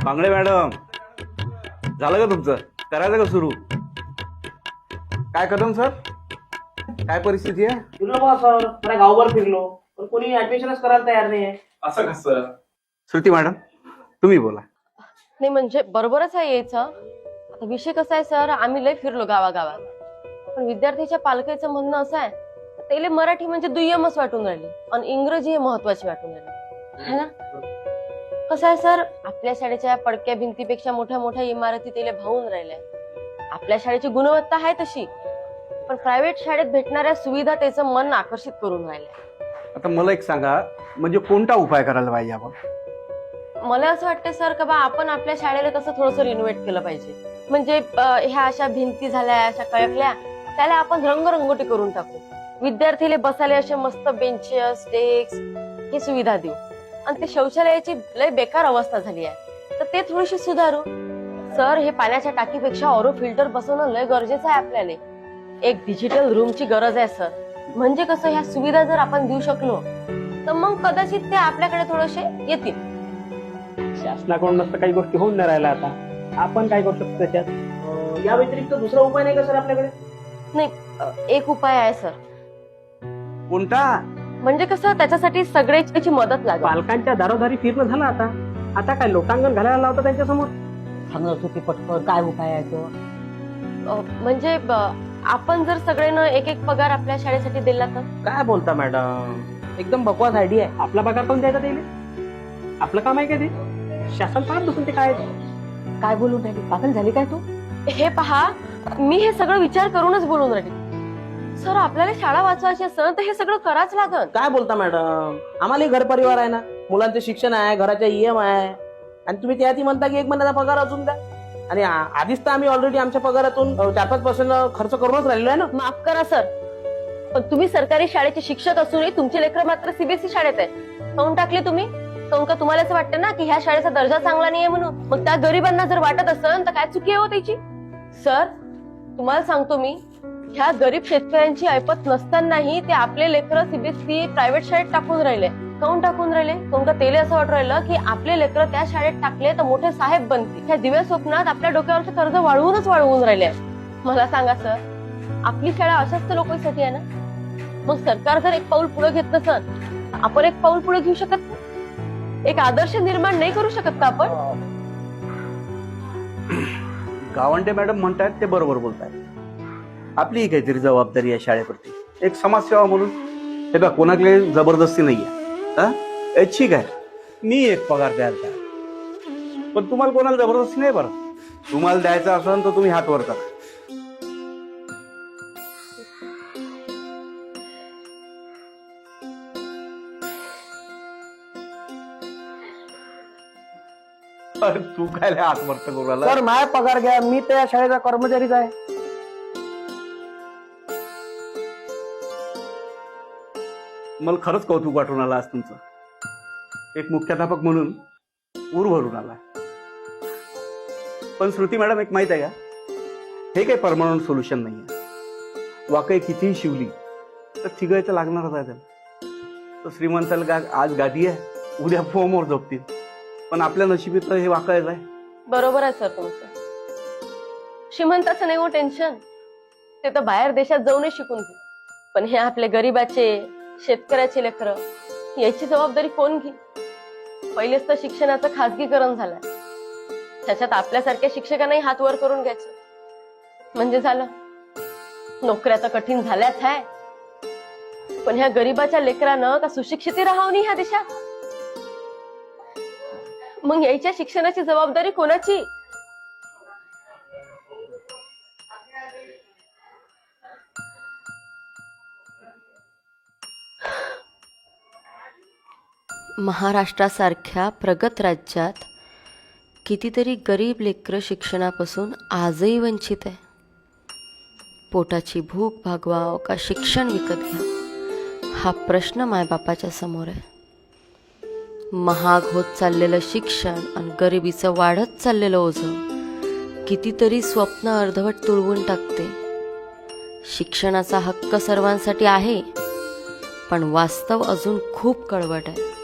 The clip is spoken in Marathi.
कांगडे मॅडम, झालं का तुमचं? करायचं का सुरू? काय कदम सर, काय परिस्थिती आहे? फिरलो बा सर, मला गावभर फिरलो पण कोणी ऍडमिशनच करायला तयार नाही आहे. असं कसं? श्रुती मॅडम, तुम्ही बोला. नाही म्हणजे बरोबरच आहे यायचं. आता विषय कसा आहे सर, आम्ही लय फिरलो गावागावात, पण विद्यार्थ्याच्या पालकाचं म्हणणं असं आहे, त्याला मराठी म्हणजे दुय्यमच वाटून राहिली आणि इंग्रजी हे महत्वाची वाटून राहिली है ना. कसं आहे सर, आपल्या शाळेच्या पडक्या भिंतीपेक्षा मोठ्या मोठ्या इमारती त्याला भावून राहिल्या. आपल्या शाळेची गुणवत्ता आहे तशी, पण प्रायव्हेट शाळेत भेटणाऱ्या सुविधा त्याचं मन आकर्षित करून राहिल्या. आता मला एक सांगा, म्हणजे कोणता उपाय करायला पाहिजे आपण? मला असं वाटतं सर का बा आपण आपल्या शाळेला कसं थोडंसं रिनोव्हेट केलं पाहिजे. म्हणजे ह्या अशा भिंती झाल्या, अशा कळकल्या, त्याला आपण रंगरंगोटी करून टाकू. विद्यार्थीले बसायला असे मस्त बेंचेस, डेस्क ही सुविधा देऊ. आणि ते शौचालयाची लय बेकार अवस्था झाली आहे, तर ते थोडीशी सुधारू. सर, हे पाण्याच्या टाकीपेक्षा ऑरो फिल्टर बसवणं लय गरजेचं आहे आपल्याला. एक डिजिटल रूमची गरज आहे सर. म्हणजे कसं, ह्या सुविधा जर आपण देऊ शकलो तर मग कदाचित ते आपल्याकडे थोडेसे येतील. शासनाकडून नसतं काही गोष्टी होऊन नाही राहिल्या, आता आपण काय करू शकतो त्याच्यात? या व्यतिरिक्त दुसरा उपाय नाही का सर आपल्याकडे? नाही, एक उपाय आहे सर. कोणता? म्हणजे कसं, त्याच्यासाठी सगळ्याची मदत लागेल. पालकांच्या दारोदारी फिरणं झालं आता. आता काय लोटांगण घालायला लावतं त्यांच्या समोर? सांगत होती पटकन काय उपाय आहे तो? म्हणजे आपण जर सगळ्यांना एक एक पगार आपल्या शाळेसाठी दिला तर? काय बोलता मॅडम, एकदम बकवास आयडिया आहे. आपला पगार पण द्यायचा त्याला? आपलं काम आहे का ते? शासन पाहत बसून ते काय बोलून राहिली? पागल झाली काय तू? हे पहा, मी हे सगळं विचार करूनच बोलून राहिली. सर, आपल्याला शाळा वाचवायची असेल तर हे सगळं करावंच लागल. काय बोलता मॅडम, आम्हाला घर परिवार आहे ना, मुलांचे शिक्षण आहे, घराच्या EM आहे, आणि तुम्ही त्यातही म्हणता की 1 महिन्याचा पगार अजून द्या. आणि आधीच तर आम्ही ऑलरेडी आमच्या पगारातून 4-5% खर्च करूनच राहिलो आहे ना. माफ करा सर, पण तुम्ही सरकारी शाळेचे शिक्षक असूनही तुमचे लेकरं मात्र CBSE शाळेत आहे. काऊन टाकले तुम्ही? काऊन का तुम्हाला असं वाटतं ना की ह्या शाळेचा दर्जा चांगला नाहीये म्हणून? मग त्या गरिबांना जर वाटत असेल तर काय चुकी आहे हो त्याची? सर, तुम्हाला सांगतो मी, ह्या गरीब शेतकऱ्यांची ऐपत नसतानाही ते आपले लेकरं CBSE प्रायव्हेट शाळेत टाकून राहिले. काऊन टाकून राहिले? काऊन का तेले असं वाटू राहिलं की आपले लेकरं त्या शाळेत टाकले तर मोठे साहेब बनतील. ह्या दिव्या स्वप्नात आपल्या डोक्यावरचे कर्ज वाढवून राहिले. मला सांगा सर, आपली शाळा अशाच तर लोकांसाठी आहे ना. मग सरकार जर एक पाऊल पुढे घेत नसेल, आपण एक पाऊल पुढे घेऊ शकत नाही? एक आदर्श निर्माण नाही करू शकत का आपण? गावंडे मॅडम म्हणतायत ते बरोबर बोलतायत. आपली काहीतरी जबाबदारी आहे शाळेप्रती, एक समाजसेवा म्हणून. हे बघा, कोणाकडे जबरदस्ती नाहीये. ठीक आहे, मी एक पगार द्यायला तयार, पण तुम्हाला कोणाला जबरदस्ती नाही. बरं, तुम्हाला द्यायचं असेल तर तुम्ही हात वर करा. तू काय हात वरत करू राहिला? सर, माझा पगार घ्या, मी त्या शाळेचा कर्मचारीच आहे. मला खरंच कौतुक वाटून आलं आज तुमचं. एक मुख्याध्यापक म्हणून ऊर भरून आला. पण श्रुती मॅडम, एक माहित आहे का, हे काही परमनंट सोल्युशन नाहीये. वाकई कितीही शिवली तर थिगायचं लागणारच आहे त्याला. तर श्रीमंताला आज गादी आहे, उद्या फोमवर झोपतील, पण आपल्या नशिबीत तर हे वाकायचं आहे. बरोबर आहे सर तुमचं. श्रीमंताचं नाही हो टेन्शन, ते तर बाहेर देशात जाऊनही शिकून घेऊ. पण हे आपले गरीबाचे, शेतकऱ्याचे लेकरं, याची जबाबदारी कोण घे? पहिलेच तर शिक्षणाचं खासगीकरण झालंय, त्याच्यात आपल्यासारख्या शिक्षकांनाही हात वर करून घ्यायचं म्हणजे झालं. नोकऱ्या तर कठीण झाल्याच आहे, पण ह्या गरीबाच्या लेकरानं का सुशिक्षित राहावं नाही ह्या देशात? मग यायच्या शिक्षणाची जबाबदारी कोणाची? महाराष्ट्रासारख्या प्रगत राज्यात कितीतरी गरीब लेकरं शिक्षणापासून आजही वंचित आहे. पोटाची भूक भागवाव का शिक्षण विकत घ्या, हा प्रश्न मायबापाच्या समोर आहे. महाग होत चाललेलं शिक्षण आणि गरिबीचं वाढत चाललेलं ओझं कितीतरी स्वप्न अर्धवट तुळवून टाकते. शिक्षणाचा हक्क सर्वांसाठी आहे, पण वास्तव अजून खूप कडवट आहे.